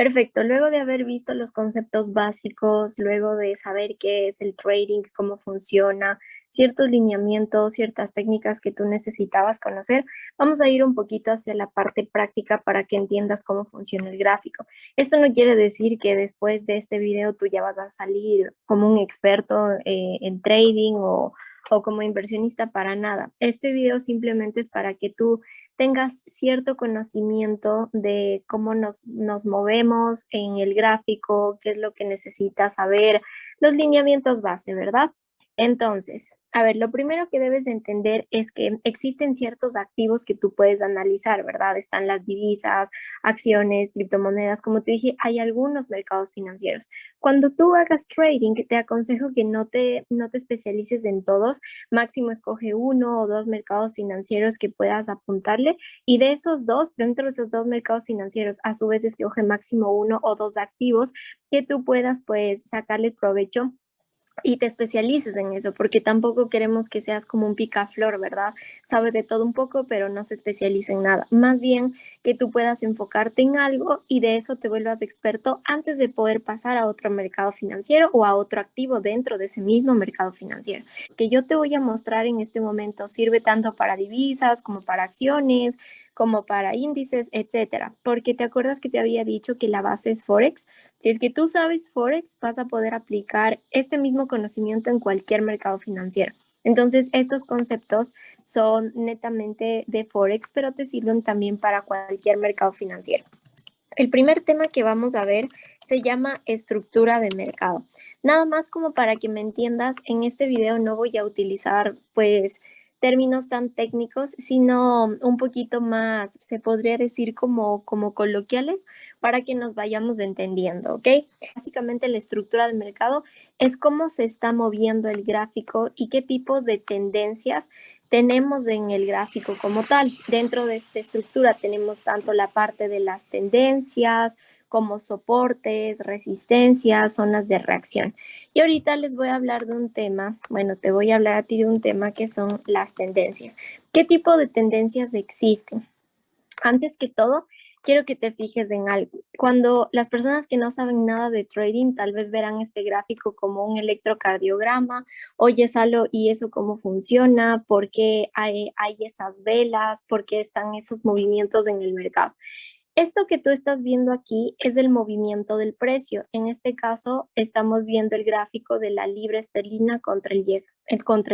Perfecto. Luego de haber visto los conceptos básicos, luego de saber qué es el trading, cómo funciona, ciertos lineamientos, ciertas técnicas que tú necesitabas conocer, vamos a ir un poquito hacia la parte práctica para que entiendas cómo funciona el gráfico. Esto no quiere decir que después de este video tú ya vas a salir como un experto en trading o como inversionista, para nada. Este video simplemente es para que tú tengas cierto conocimiento de cómo nos movemos en el gráfico, qué es lo que necesitas saber, los lineamientos base, ¿verdad? Entonces, a ver, lo primero que debes de entender es que existen ciertos activos que tú puedes analizar, ¿verdad? Están las divisas, acciones, criptomonedas, como te dije, hay algunos mercados financieros. Cuando tú hagas trading, te aconsejo que no te especialices en todos, máximo escoge uno o dos mercados financieros que puedas apuntarle, y de esos dos, dentro de esos dos mercados financieros, a su vez escoge máximo uno o dos activos que tú puedas pues sacarle provecho y te especialices en eso, porque tampoco queremos que seas como un picaflor, ¿verdad? Sabe de todo un poco, pero no se especializa en nada. Más bien que tú puedas enfocarte en algo y de eso te vuelvas experto antes de poder pasar a otro mercado financiero o a otro activo dentro de ese mismo mercado financiero. Que yo te voy a mostrar en este momento sirve tanto para divisas como para acciones, como para índices, etcétera. Porque te acuerdas que te había dicho que la base es Forex. Si es que tú sabes Forex, vas a poder aplicar este mismo conocimiento en cualquier mercado financiero. Entonces, estos conceptos son netamente de Forex, pero te sirven también para cualquier mercado financiero. El primer tema que vamos a ver se llama estructura de mercado. Nada más como para que me entiendas, en este video no voy a utilizar pues términos tan técnicos, sino un poquito más, se podría decir como coloquiales, para que nos vayamos entendiendo, ¿ok? Básicamente la estructura de mercado es cómo se está moviendo el gráfico y qué tipo de tendencias tenemos en el gráfico como tal. Dentro de esta estructura tenemos tanto la parte de las tendencias como soportes, resistencias, zonas de reacción. Y ahorita les voy a hablar de un tema, bueno, te voy a hablar a ti de un tema que son las tendencias. ¿Qué tipo de tendencias existen? Antes que todo, quiero que te fijes en algo. Cuando las personas que no saben nada de trading tal vez verán este gráfico como un electrocardiograma, oye, Salo, ¿y eso cómo funciona? ¿Por qué hay esas velas? ¿Por qué están esos movimientos en el mercado? Esto que tú estás viendo aquí es el movimiento del precio. En este caso, estamos viendo el gráfico de la libra esterlina contra el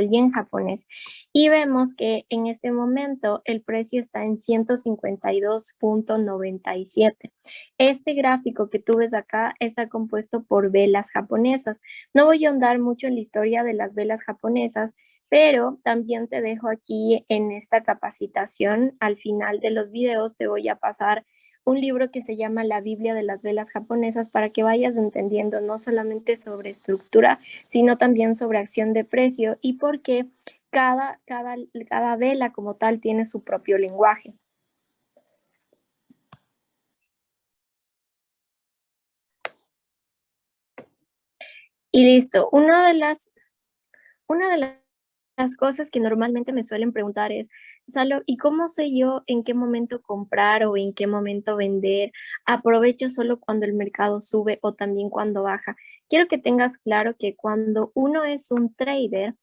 yen japonés. Y vemos que en este momento el precio está en 152.97. Este gráfico que tú ves acá está compuesto por velas japonesas. No voy a ahondar mucho en la historia de las velas japonesas, pero también te dejo aquí en esta capacitación. Al final de los videos te voy a pasar un libro que se llama La Biblia de las velas japonesas, para que vayas entendiendo no solamente sobre estructura, sino también sobre acción de precio y por qué cada vela como tal tiene su propio lenguaje. Y listo, una de las cosas que normalmente me suelen preguntar es, Salo, ¿y cómo sé yo en qué momento comprar o en qué momento vender? ¿Aprovecho solo cuando el mercado sube o también cuando baja? Quiero que tengas claro que cuando uno es un trader,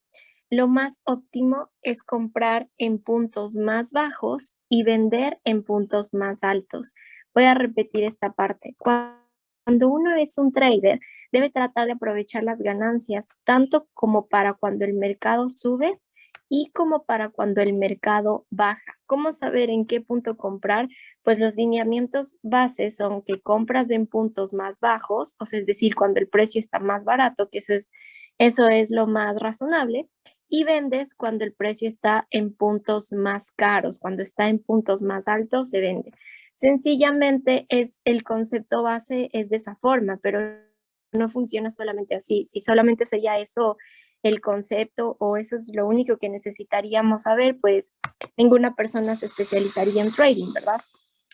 lo más óptimo es comprar en puntos más bajos y vender en puntos más altos. Voy a repetir esta parte. Cuando uno es un trader, debe tratar de aprovechar las ganancias tanto como para cuando el mercado sube y como para cuando el mercado baja. ¿Cómo saber en qué punto comprar? Pues los lineamientos bases son que compras en puntos más bajos, o sea, es decir, cuando el precio está más barato, que eso es lo más razonable, y vendes cuando el precio está en puntos más caros, cuando está en puntos más altos se vende. Sencillamente es el concepto base es de esa forma, pero no funciona solamente así. Si solamente sería eso el concepto o eso es lo único que necesitaríamos saber, pues ninguna persona se especializaría en trading, ¿verdad?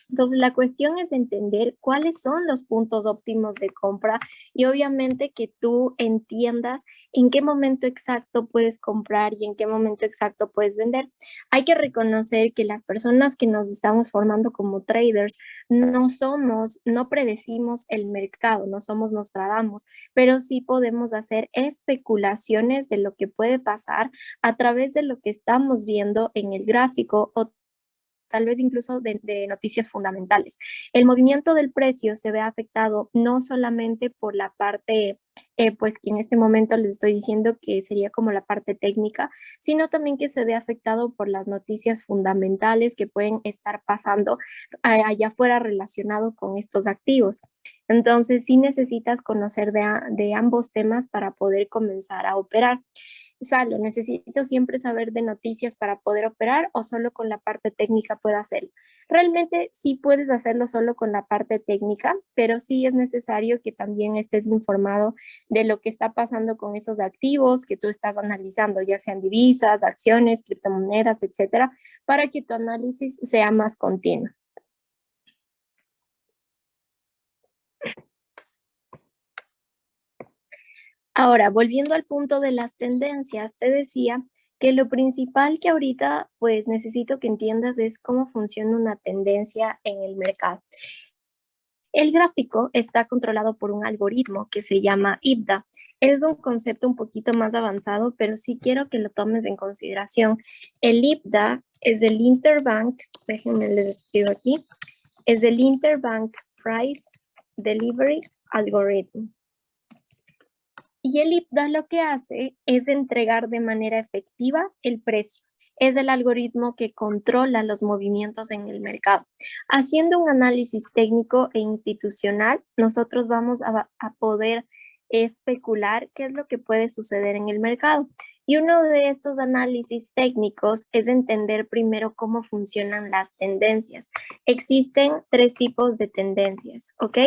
Entonces, la cuestión es entender cuáles son los puntos óptimos de compra y obviamente que tú entiendas en qué momento exacto puedes comprar y en qué momento exacto puedes vender. Hay que reconocer que las personas que nos estamos formando como traders no predecimos el mercado, no somos Nostradamus, pero sí podemos hacer especulaciones de lo que puede pasar a través de lo que estamos viendo en el gráfico o tal vez incluso de noticias fundamentales. El movimiento del precio se ve afectado no solamente por la parte, pues que en este momento les estoy diciendo que sería como la parte técnica, sino también que se ve afectado por las noticias fundamentales que pueden estar pasando allá afuera relacionado con estos activos. Entonces, sí necesitas conocer de ambos temas para poder comenzar a operar. Salo, necesito siempre saber de noticias para poder operar o solo con la parte técnica puedo hacerlo. Realmente sí puedes hacerlo solo con la parte técnica, pero sí es necesario que también estés informado de lo que está pasando con esos activos que tú estás analizando, ya sean divisas, acciones, criptomonedas, etcétera, para que tu análisis sea más continuo. Ahora, volviendo al punto de las tendencias, te decía que lo principal que ahorita pues necesito que entiendas es cómo funciona una tendencia en el mercado. El gráfico está controlado por un algoritmo que se llama IBDA. Es un concepto un poquito más avanzado, pero sí quiero que lo tomes en consideración. El IBDA es el Interbank, déjenme les escribo aquí, es el Interbank Price Delivery Algorithm. Y el IPDA lo que hace es entregar de manera efectiva el precio. Es el algoritmo que controla los movimientos en el mercado. Haciendo un análisis técnico e institucional, nosotros vamos a poder especular qué es lo que puede suceder en el mercado. Y uno de estos análisis técnicos es entender primero cómo funcionan las tendencias. Existen tres tipos de tendencias, ¿ok?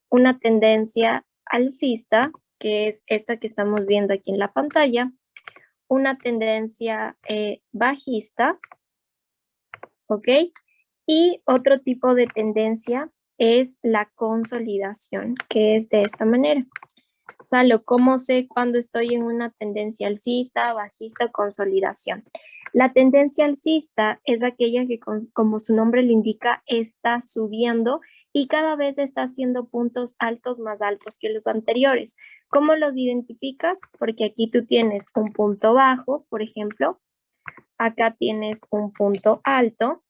Una tendencia alcista, que es esta que estamos viendo aquí en la pantalla, una tendencia bajista, ¿ok? Y otro tipo de tendencia es la consolidación, que es de esta manera. Salo, ¿cómo sé cuando estoy en una tendencia alcista, bajista o consolidación? La tendencia alcista es aquella que, como su nombre lo indica, está subiendo y cada vez está haciendo puntos altos más altos que los anteriores. ¿Cómo los identificas? Porque aquí tú tienes un punto bajo, por ejemplo, acá tienes un punto alto,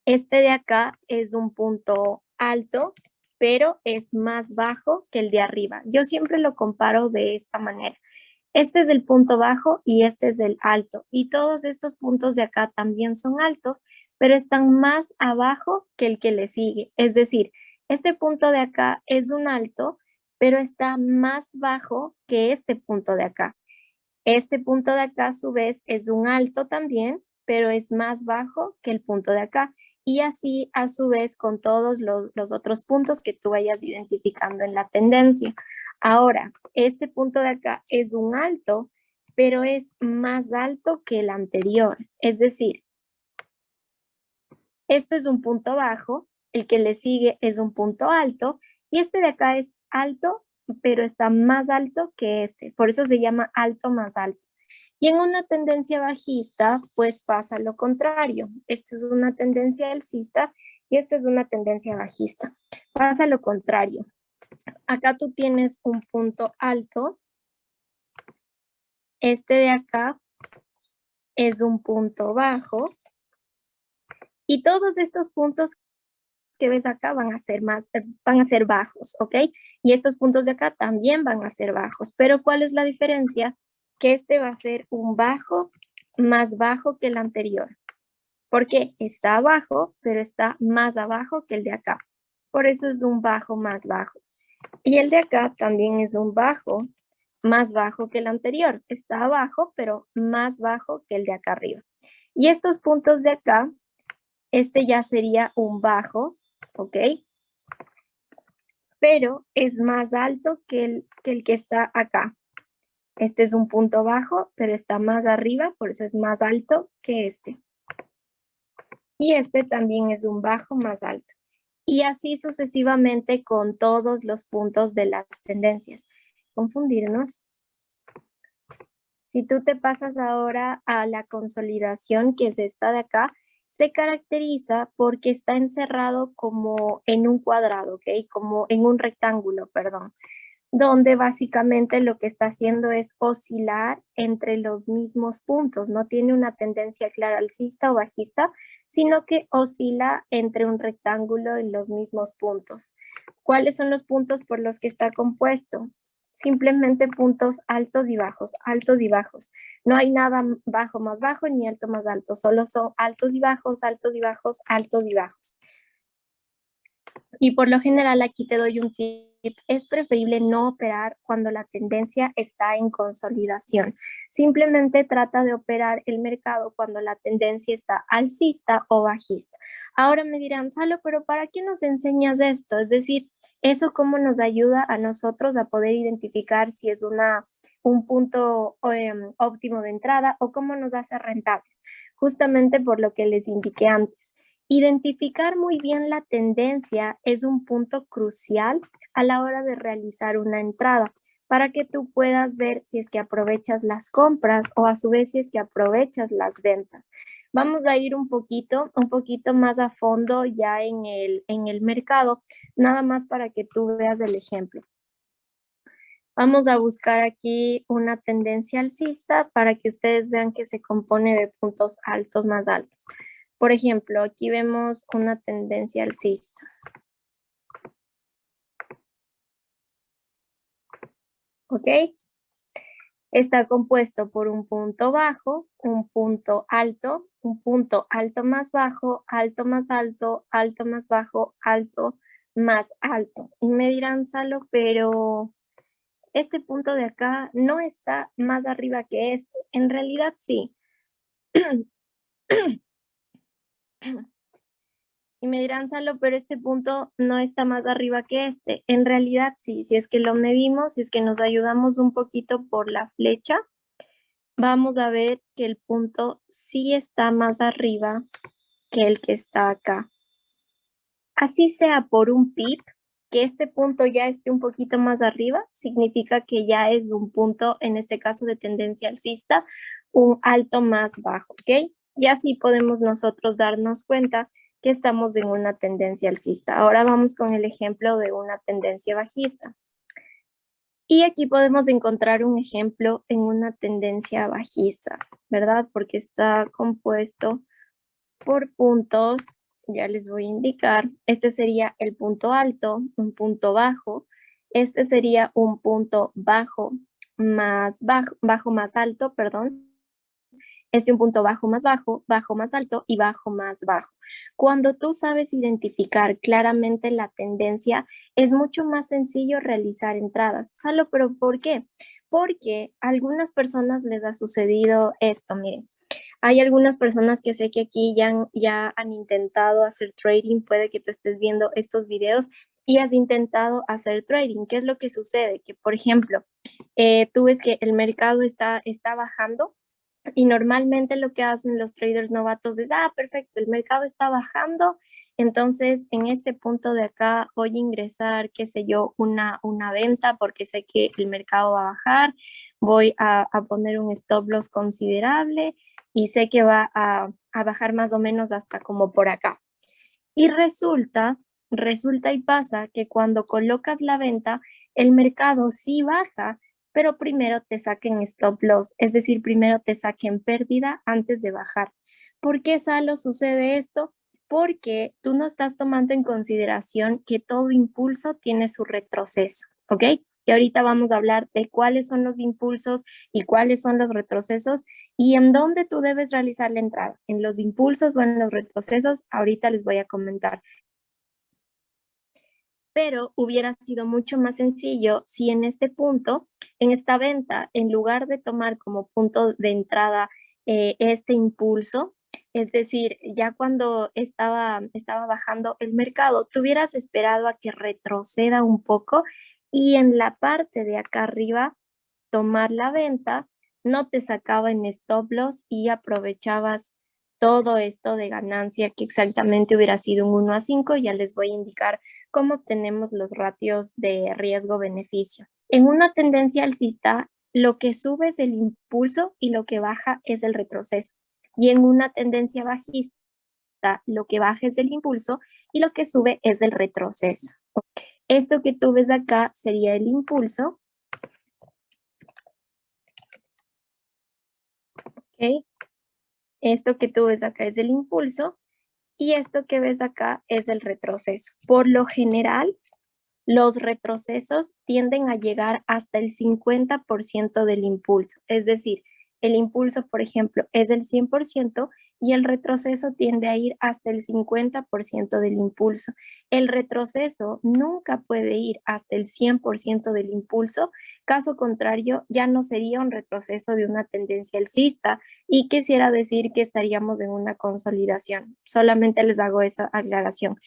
este de acá es un punto alto, pero es más bajo que el de arriba. Yo siempre lo comparo de esta manera. Este es el punto bajo y este es el alto. Y todos estos puntos de acá también son altos, pero están más abajo que el que le sigue. Es decir, este punto de acá es un alto, pero está más bajo que este punto de acá. Este punto de acá, a su vez, es un alto también, pero es más bajo que el punto de acá. Y así, a su vez, con todos los otros puntos que tú vayas identificando en la tendencia. Ahora, este punto de acá es un alto, pero es más alto que el anterior. Es decir, esto es un punto bajo, el que le sigue es un punto alto, y este de acá es alto, pero está más alto que este. Por eso se llama alto más alto. Y en una tendencia bajista, pues pasa lo contrario. Esto es una tendencia alcista y esta es una tendencia bajista. Pasa lo contrario. Acá tú tienes un punto alto. Este de acá es un punto bajo. Y todos estos puntos que ves acá van a ser bajos, ¿ok? Y estos puntos de acá también van a ser bajos. Pero ¿cuál es la diferencia? Que este va a ser un bajo más bajo que el anterior. Porque está abajo, pero está más abajo que el de acá. Por eso es un bajo más bajo. Y el de acá también es un bajo más bajo que el anterior. Está abajo, pero más bajo que el de acá arriba. Y estos puntos de acá, este ya sería un bajo, ¿ok? Pero es más alto que el que está acá. Este es un punto bajo, pero está más arriba, por eso es más alto que este. y este también es un bajo más alto. Y así sucesivamente con todos los puntos de las tendencias. Confundirnos. Si tú te pasas ahora a la consolidación, que es esta de acá, se caracteriza porque está encerrado como en un cuadrado, ¿ok? Como en un rectángulo, perdón, donde básicamente lo que está haciendo es oscilar entre los mismos puntos, no tiene una tendencia clara alcista o bajista, sino que oscila entre un rectángulo en los mismos puntos. ¿Cuáles son los puntos por los que está compuesto? Simplemente puntos altos y bajos, altos y bajos. No hay nada bajo más bajo ni alto más alto, solo son altos y bajos, altos y bajos, altos y bajos. Y por lo general aquí te doy un tip, es preferible no operar cuando la tendencia está en consolidación. Simplemente trata de operar el mercado cuando la tendencia está alcista o bajista. Ahora me dirán, Salo, pero ¿para qué nos enseñas esto? Es decir, ¿eso cómo nos ayuda a nosotros a poder identificar si es un punto óptimo de entrada o cómo nos hace rentables? Justamente por lo que les indiqué antes. Identificar muy bien la tendencia es un punto crucial a la hora de realizar una entrada para que tú puedas ver si es que aprovechas las compras o a su vez si es que aprovechas las ventas. Vamos a ir un poquito más a fondo ya en el mercado, nada más para que tú veas el ejemplo. Vamos a buscar aquí una tendencia alcista para que ustedes vean que se compone de puntos altos más altos. Por ejemplo, aquí vemos una tendencia alcista. ¿Ok? Está compuesto por un punto bajo, un punto alto más bajo, alto más alto, alto más bajo, alto más alto. Y me dirán, Salo, pero este punto de acá no está más arriba que este. En realidad sí. Y me dirán, Salo, pero este punto no está más arriba que este. En realidad sí, si es que lo medimos, si es que nos ayudamos un poquito por la flecha, vamos a ver que el punto sí está más arriba que el que está acá. Así sea por un pip, que este punto ya esté un poquito más arriba, significa que ya es un punto, en este caso de tendencia alcista, un alto más bajo, ¿ok? Y así podemos nosotros darnos cuenta que estamos en una tendencia alcista. Ahora vamos con el ejemplo de una tendencia bajista. Y aquí podemos encontrar un ejemplo en una tendencia bajista, ¿verdad? Porque está compuesto por puntos, ya les voy a indicar. Este sería el punto alto, un punto bajo. Este sería un punto bajo más alto, perdón. Un punto bajo más alto y bajo más bajo. Cuando tú sabes identificar claramente la tendencia, es mucho más sencillo realizar entradas. Salo, pero ¿por qué? Porque a algunas personas les ha sucedido esto, miren. Hay algunas personas que sé que aquí ya han intentado hacer trading, puede que tú estés viendo estos videos y has intentado hacer trading. ¿Qué es lo que sucede? Que, por ejemplo, tú ves que el mercado está bajando y normalmente lo que hacen los traders novatos es, perfecto, el mercado está bajando, entonces en este punto de acá voy a ingresar, qué sé yo, una venta porque sé que el mercado va a bajar, voy a poner un stop loss considerable y sé que va a bajar más o menos hasta como por acá. Y resulta y pasa que cuando colocas la venta, el mercado sí baja, pero primero te saquen stop loss, es decir, primero te saquen pérdida antes de bajar. ¿Por qué, Salo, sucede esto? Porque tú no estás tomando en consideración que todo impulso tiene su retroceso, ¿ok? Y ahorita vamos a hablar de cuáles son los impulsos y cuáles son los retrocesos y en dónde tú debes realizar la entrada, en los impulsos o en los retrocesos, ahorita les voy a comentar. Pero hubiera sido mucho más sencillo si en este punto, en esta venta, en lugar de tomar como punto de entrada este impulso, es decir, ya cuando estaba bajando el mercado, tú hubieras esperado a que retroceda un poco y en la parte de acá arriba tomar la venta, no te sacaba en stop loss y aprovechabas todo esto de ganancia que exactamente hubiera sido un 1:5, ya les voy a indicar cómo obtenemos los ratios de riesgo-beneficio. En una tendencia alcista, lo que sube es el impulso y lo que baja es el retroceso. Y en una tendencia bajista, lo que baja es el impulso y lo que sube es el retroceso. Esto que tú ves acá sería el impulso. ¿Ok? Esto que tú ves acá es el impulso y esto que ves acá es el retroceso. Por lo general, los retrocesos tienden a llegar hasta el 50% del impulso. Es decir, el impulso, por ejemplo, es del 100% y el retroceso tiende a ir hasta el 50% del impulso. El retroceso nunca puede ir hasta el 100% del impulso. Caso contrario, ya no sería un retroceso de una tendencia alcista y quisiera decir que estaríamos en una consolidación. Solamente les hago esa aclaración.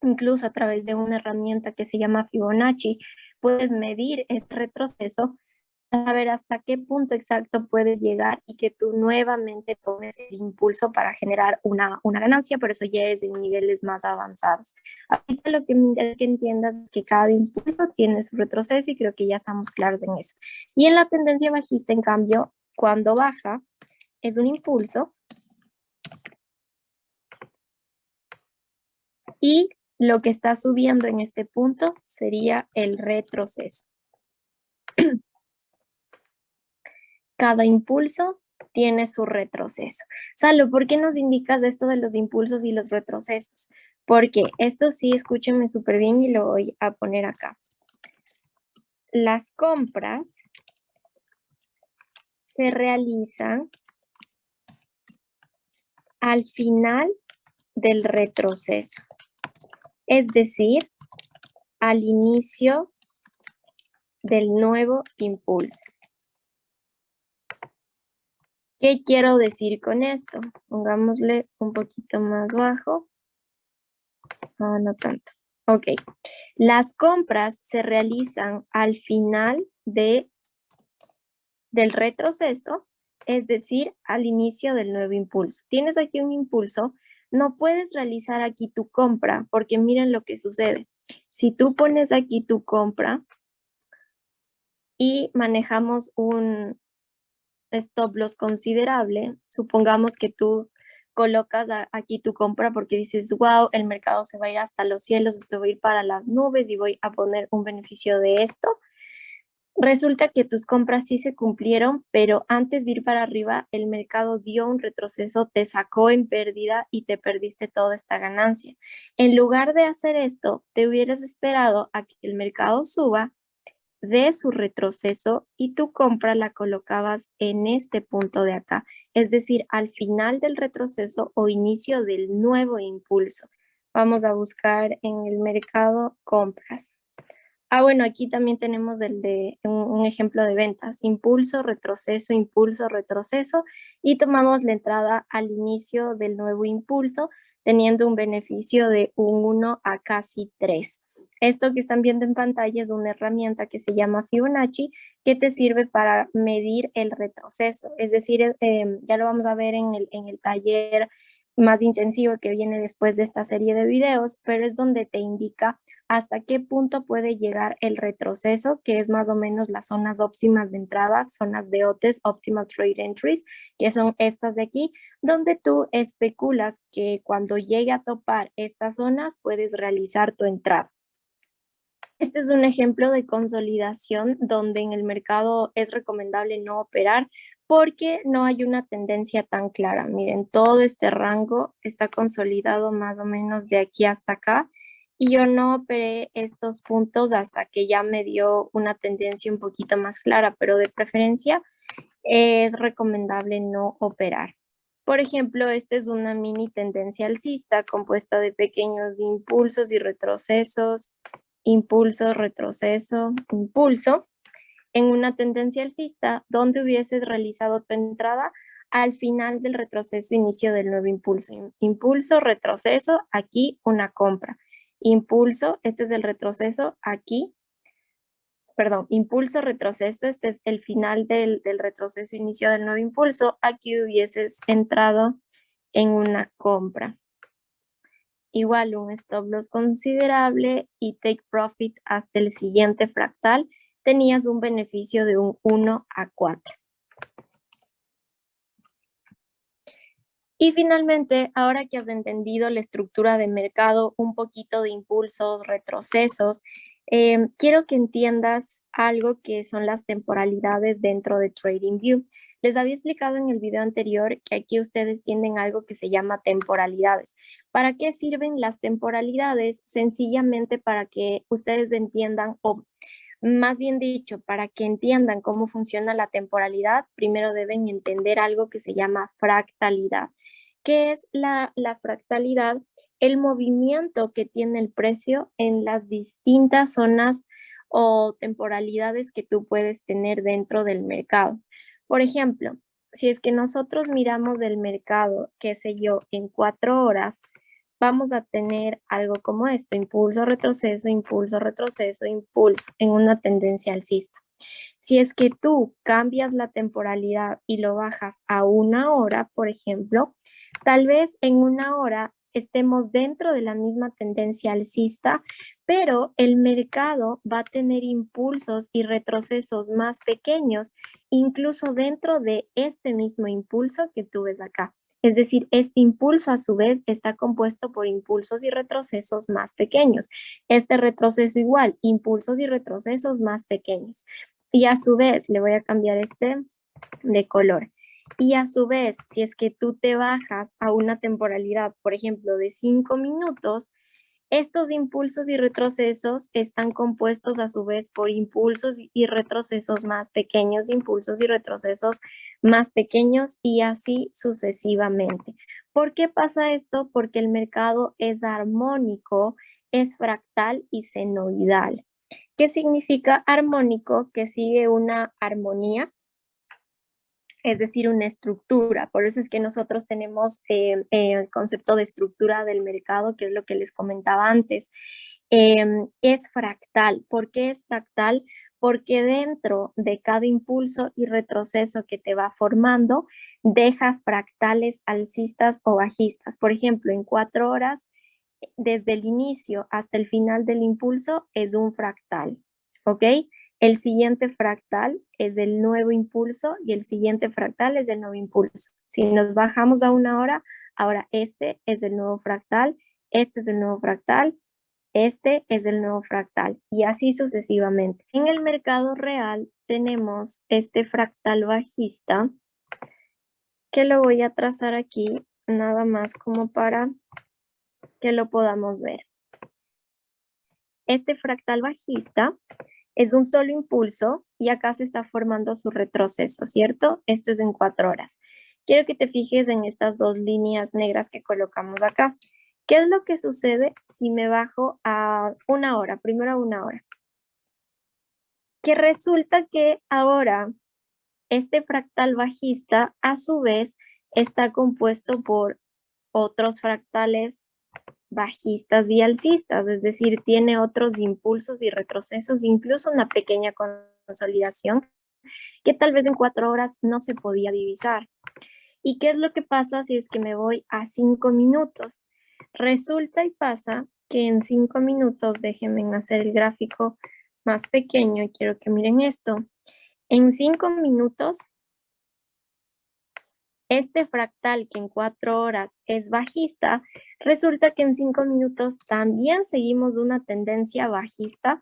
Incluso a través de una herramienta que se llama Fibonacci, puedes medir este retroceso para ver hasta qué punto exacto puede llegar y que tú nuevamente tomes el impulso para generar una ganancia, pero eso ya es en niveles más avanzados. Ahorita lo que me interesa que entiendas es que cada impulso tiene su retroceso y creo que ya estamos claros en eso. Y en la tendencia bajista, en cambio, cuando baja, es un impulso y lo que está subiendo en este punto sería el retroceso. Cada impulso tiene su retroceso. Salo, ¿por qué nos indicas esto de los impulsos y los retrocesos? Porque esto sí, escúchenme súper bien y lo voy a poner acá. Las compras se realizan al final del retroceso, es decir, al inicio del nuevo impulso. ¿Qué quiero decir con esto? Pongámosle un poquito más bajo. No tanto. Ok. Las compras se realizan al final del retroceso, es decir, al inicio del nuevo impulso. Tienes aquí un impulso, no puedes realizar aquí tu compra, porque miren lo que sucede. Si tú pones aquí tu compra y manejamos un stop loss considerable, supongamos que tú colocas aquí tu compra porque dices, wow, el mercado se va a ir hasta los cielos, esto va a ir para las nubes y voy a poner un beneficio de esto. Resulta que tus compras sí se cumplieron, pero antes de ir para arriba, el mercado dio un retroceso, te sacó en pérdida y te perdiste toda esta ganancia. En lugar de hacer esto, te hubieras esperado a que el mercado suba de su retroceso y tu compra la colocabas en este punto de acá, es decir, al final del retroceso o inicio del nuevo impulso. Vamos a buscar en el mercado compras. Bueno, aquí también tenemos un ejemplo de ventas, impulso, retroceso, y tomamos la entrada al inicio del nuevo impulso, teniendo un beneficio de un 1 a casi 3. Esto que están viendo en pantalla es una herramienta que se llama Fibonacci, que te sirve para medir el retroceso. Es decir, ya lo vamos a ver en el taller más intensivo que viene después de esta serie de videos, pero es donde te indica hasta qué punto puede llegar el retroceso, que es más o menos las zonas óptimas de entrada, zonas de OTES, Optimal Trade Entries, que son estas de aquí, donde tú especulas que cuando llegue a topar estas zonas puedes realizar tu entrada. Este es un ejemplo de consolidación donde en el mercado es recomendable no operar porque no hay una tendencia tan clara. Miren, todo este rango está consolidado más o menos de aquí hasta acá y yo no operé estos puntos hasta que ya me dio una tendencia un poquito más clara, pero de preferencia es recomendable no operar. Por ejemplo, esta es una mini tendencia alcista compuesta de pequeños impulsos y retrocesos, impulso, retroceso, impulso, en una tendencia alcista donde hubieses realizado tu entrada al final del retroceso, inicio del nuevo impulso. Impulso, retroceso, aquí una compra. Impulso, este es el retroceso, aquí, perdón, impulso, retroceso, este es el final del retroceso, inicio del nuevo impulso, aquí hubieses entrado en una compra. Igual un stop loss considerable y take profit hasta el siguiente fractal, tenías un beneficio de un 1/4. Y finalmente, ahora que has entendido la estructura de mercado, un poquito de impulsos, retrocesos, quiero que entiendas algo que son las temporalidades dentro de TradingView. Les había explicado en el video anterior que aquí ustedes tienen algo que se llama temporalidades. ¿Para qué sirven las temporalidades? Sencillamente para que ustedes entiendan, o más bien dicho, para que entiendan cómo funciona la temporalidad, primero deben entender algo que se llama fractalidad. ¿Qué es la fractalidad? El movimiento que tiene el precio en las distintas zonas o temporalidades que tú puedes tener dentro del mercado. Por ejemplo, si es que nosotros miramos el mercado, qué sé yo, en 4 horas, vamos a tener algo como esto: impulso, retroceso, impulso, retroceso, impulso, en una tendencia alcista. Si es que tú cambias la temporalidad y lo bajas a 1 hora, por ejemplo, tal vez en 1 hora estemos dentro de la misma tendencia alcista, pero el mercado va a tener impulsos y retrocesos más pequeños, incluso dentro de este mismo impulso que tú ves acá. Es decir, este impulso a su vez está compuesto por impulsos y retrocesos más pequeños. Este retroceso igual, impulsos y retrocesos más pequeños. Y a su vez, le voy a cambiar este de color. Y a su vez, si es que tú te bajas a una temporalidad, por ejemplo, de 5 minutos, estos impulsos y retrocesos están compuestos a su vez por impulsos y retrocesos más pequeños, impulsos y retrocesos más pequeños, y así sucesivamente. ¿Por qué pasa esto? Porque el mercado es armónico, es fractal y senoidal. ¿Qué significa armónico? Que sigue una armonía, es decir, una estructura. Por eso es que nosotros tenemos el concepto de estructura del mercado, que es lo que les comentaba antes. Es fractal. ¿Por qué es fractal? Porque dentro de cada impulso y retroceso que te va formando, deja fractales alcistas o bajistas. Por ejemplo, en 4 horas, desde el inicio hasta el final del impulso, es un fractal, ¿ok? El siguiente fractal es del nuevo impulso y el siguiente fractal es del nuevo impulso. Si nos bajamos a 1 hora, ahora este es el nuevo fractal, este es el nuevo fractal, este es el nuevo fractal, y así sucesivamente. En el mercado real tenemos este fractal bajista, que lo voy a trazar aquí nada más como para que lo podamos ver. Este fractal bajista es un solo impulso y acá se está formando su retroceso, ¿cierto? Esto es en 4 horas. Quiero que te fijes en estas 2 líneas negras que colocamos acá. ¿Qué es lo que sucede si me bajo a 1 hora? Primero a 1 hora. Que resulta que ahora este fractal bajista a su vez está compuesto por otros fractales bajistas y alcistas, es decir, tiene otros impulsos y retrocesos, incluso una pequeña consolidación que tal vez en 4 horas no se podía divisar. ¿Y qué es lo que pasa si es que me voy a 5 minutos? Resulta y pasa que en 5 minutos, déjenme hacer el gráfico más pequeño y quiero que miren esto. En 5 minutos, este fractal que en 4 horas es bajista, resulta que en 5 minutos también seguimos una tendencia bajista,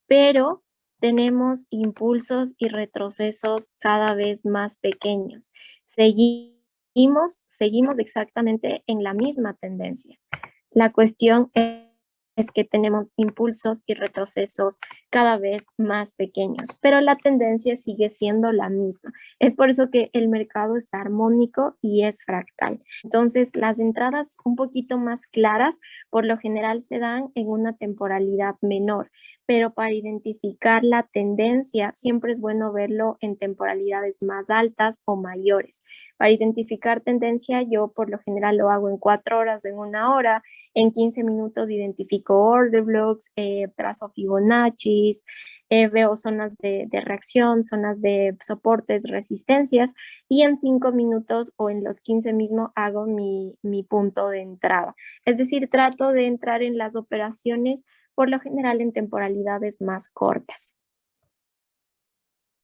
pero tenemos impulsos y retrocesos cada vez más pequeños. Seguimos exactamente en la misma tendencia. La cuestión es que tenemos impulsos y retrocesos cada vez más pequeños, pero la tendencia sigue siendo la misma. Es por eso que el mercado es armónico y es fractal. Entonces, las entradas un poquito más claras por lo general se dan en una temporalidad menor, pero para identificar la tendencia siempre es bueno verlo en temporalidades más altas o mayores. Para identificar tendencia, yo por lo general lo hago en 4 horas, en 1 hora. En 15 minutos identifico order blocks, trazo Fibonacci, veo zonas de reacción, zonas de soportes, resistencias, y en 5 minutos o en los 15 mismo hago mi punto de entrada. Es decir, trato de entrar en las operaciones por lo general en temporalidades más cortas.